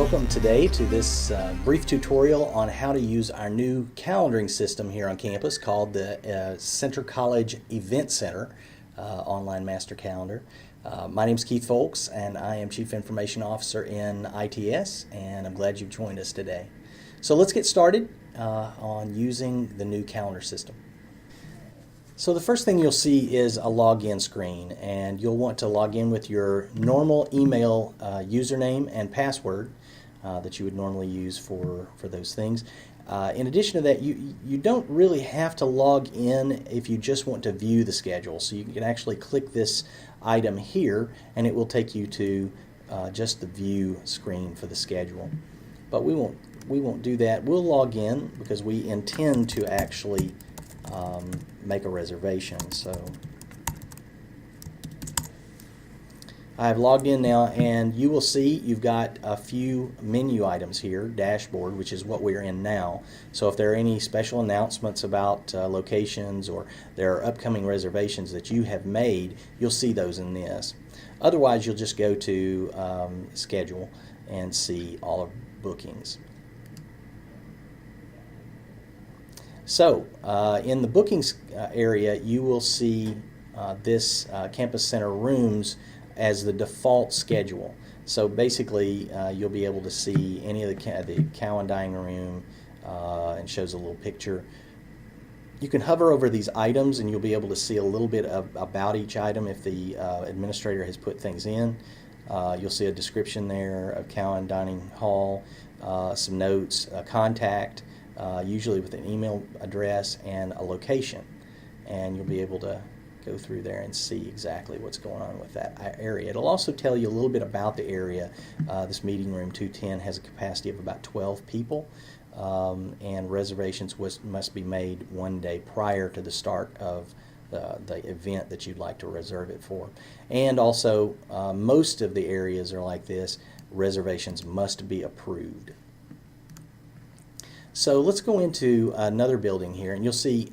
Welcome today to this brief tutorial on how to use our new calendaring system here on campus called the Centre College EventCentre Online Master Calendar. My name is Keith Folks and I am Chief Information Officer in ITS, and I'm glad you've joined us today. So let's get started on using the new calendar system. So the first thing you'll see is a login screen, and you'll want to log in with your normal email username and password that you would normally use for those things. In addition to that, you don't really have to log in if you just want to view the schedule. So you can actually click this item here and it will take you to just the view screen for the schedule. But we won't do that. We'll log in because we intend to actually make a reservation. So I've logged in now, and you will see you've got a few menu items here, dashboard, which is what we're in now. So if there are any special announcements about locations, or there are upcoming reservations that you have made, you'll see those in this. Otherwise, you'll just go to schedule and see all of bookings. So in the bookings area, you will see this Campus Center rooms as the default schedule. So basically, you'll be able to see any of the Cowan dining room, and shows a little picture. You can hover over these items and you'll be able to see a little bit about each item if the administrator has put things in. You'll see a description there of Cowan Dining Hall, some notes, a contact, usually with an email address and a location, and you'll be able to go through there and see exactly what's going on with that area. It'll also tell you a little bit about the area. This meeting room 210 has a capacity of about 12 people, and reservations must be made one day prior to the start of the event that you'd like to reserve it for. And also, most of the areas are like this: reservations must be approved. So let's go into another building here, and you'll see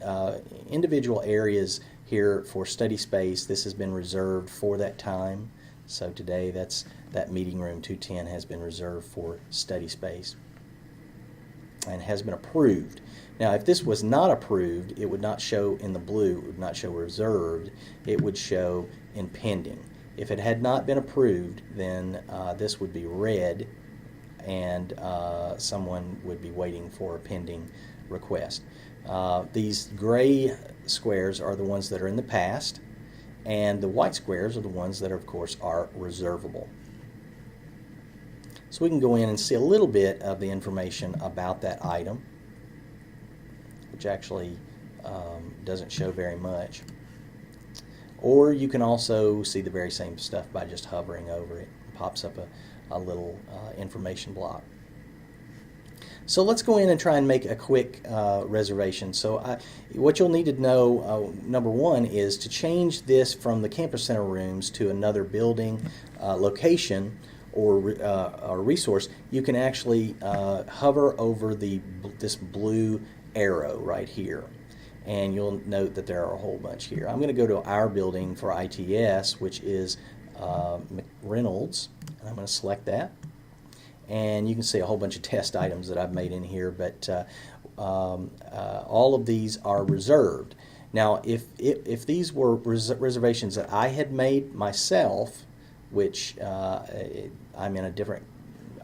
individual areas here for study space. This has been reserved for that time. So today that meeting room 210 has been reserved for study space and has been approved. Now if this was not approved, it would not show in the blue, it would not show reserved, it would show in pending. If it had not been approved, then this would be red, and someone would be waiting for a pending request. These gray squares are the ones that are in the past, and the white squares are the ones that, of course, are reservable. So we can go in and see a little bit of the information about that item, which actually doesn't show very much. Or you can also see the very same stuff by just hovering over it. It pops up a little information block. So let's go in and try and make a quick reservation. So what you'll need to know, number one, is to change this from the Campus Center rooms to another building, location, or resource. You can actually hover over this blue arrow right here, and you'll note that there are a whole bunch here. I'm going to go to our building for ITS, which is Reynolds, and I'm going to select that. And you can see a whole bunch of test items that I've made in here, but all of these are reserved. Now, if these were reservations that I had made myself, which I'm in a different,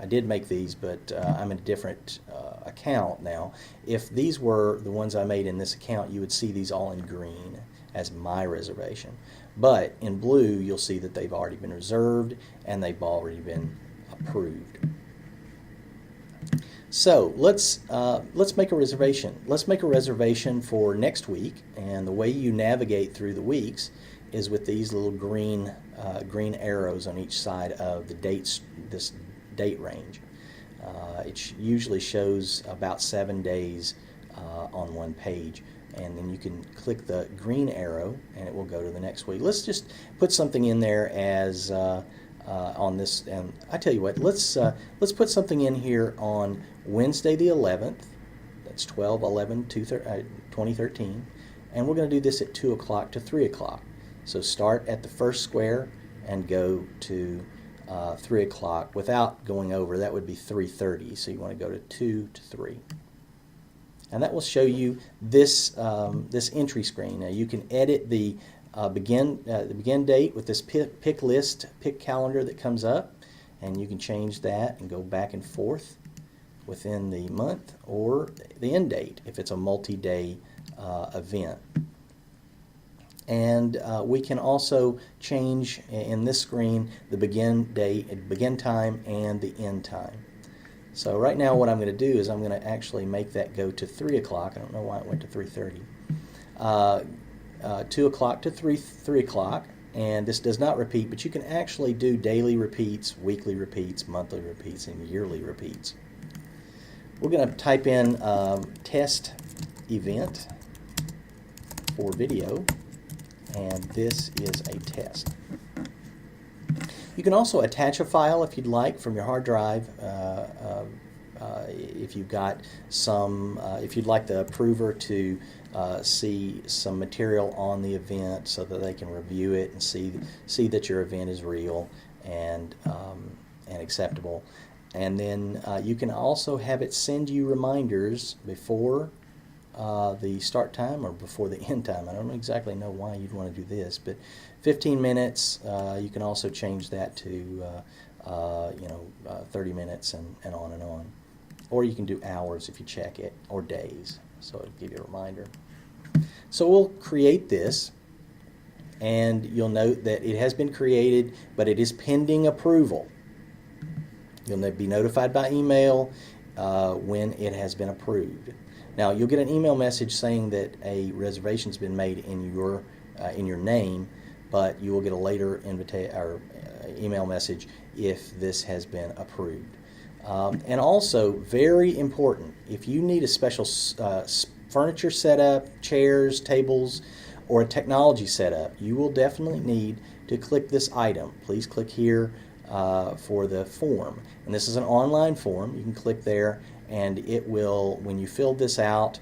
I did make these, but I'm in a different account now. If these were the ones I made in this account, you would see these all in green as my reservation. But in blue, you'll see that they've already been reserved and they've already been approved. So let's make a reservation. Let's make a reservation for next week, and the way you navigate through the weeks is with these little green arrows on each side of the dates. This date range. It usually shows about 7 days on one page, and then you can click the green arrow, and it will go to the next week. Let's just put something in there as on this, and I tell you what, let's put something in here on Wednesday the 11th. That's 12/11/2013, and we're going to do this at 2 o'clock to 3 o'clock. So start at the first square and go to 3 o'clock without going over. That would be 3:30, so you want to go to 2 to 3. And that will show you this, this entry screen. Now you can edit the begin date with this pick list, pick calendar that comes up, and you can change that and go back and forth within the month, or the end date if it's a multi-day event. And we can also change in this screen the begin date, begin time, and the end time. So right now what I'm going to do is I'm going to actually make that go to 3 o'clock. I don't know why it went to 3:30. 2 o'clock to 3 o'clock, and this does not repeat, but you can actually do daily repeats, weekly repeats, monthly repeats, and yearly repeats. We're going to type in test event for video, and this is a test. You can also attach a file if you'd like from your hard drive. If you've got some, if you'd like the approver to see some material on the event so that they can review it and see that your event is real and acceptable. And then you can also have it send you reminders before the start time or before the end time. I don't exactly know why you'd want to do this, but 15 minutes, you can also change that to 30 minutes and on and on. Or you can do hours if you check it, or days, so it'll give you a reminder. So we'll create this, and you'll note that it has been created, but it is pending approval. You'll be notified by email when it has been approved. Now you'll get an email message saying that a reservation's been made in your name, but you will get a later email message if this has been approved. And also, very important, if you need a special furniture setup, chairs, tables, or a technology setup, you will definitely need to click this item. Please click here for the form. And this is an online form. You can click there, and it will, when you fill this out,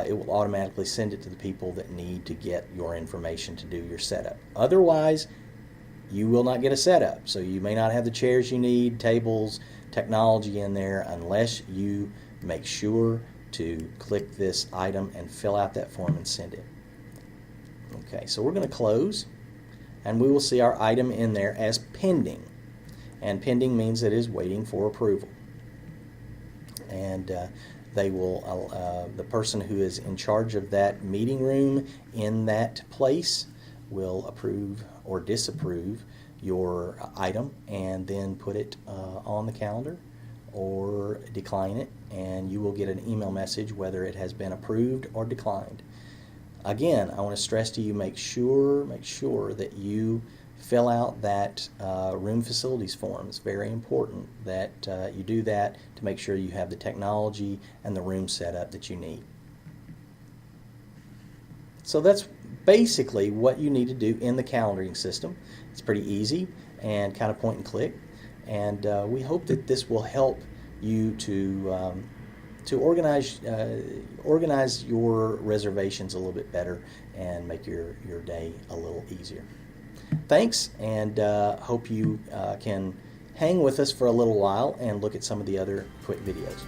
it will automatically send it to the people that need to get your information to do your setup. Otherwise, you will not get a setup. So you may not have the chairs you need, tables, technology in there, unless you make sure to click this item and fill out that form and send it. Okay, so we're going to close, and we will see our item in there as pending. And pending means it is waiting for approval. And they will, the person who is in charge of that meeting room in that place will approve or disapprove your item, and then put it on the calendar or decline it, and you will get an email message whether it has been approved or declined. Again, I want to stress to you, make sure that you fill out that room facilities form. It's very important that you do that to make sure you have the technology and the room set up that you need. So that's basically what you need to do in the calendaring system. It's pretty easy and kind of point and click, and we hope that this will help you to organize your reservations a little bit better and make your day a little easier. Thanks, and hope you can hang with us for a little while and look at some of the other quick videos.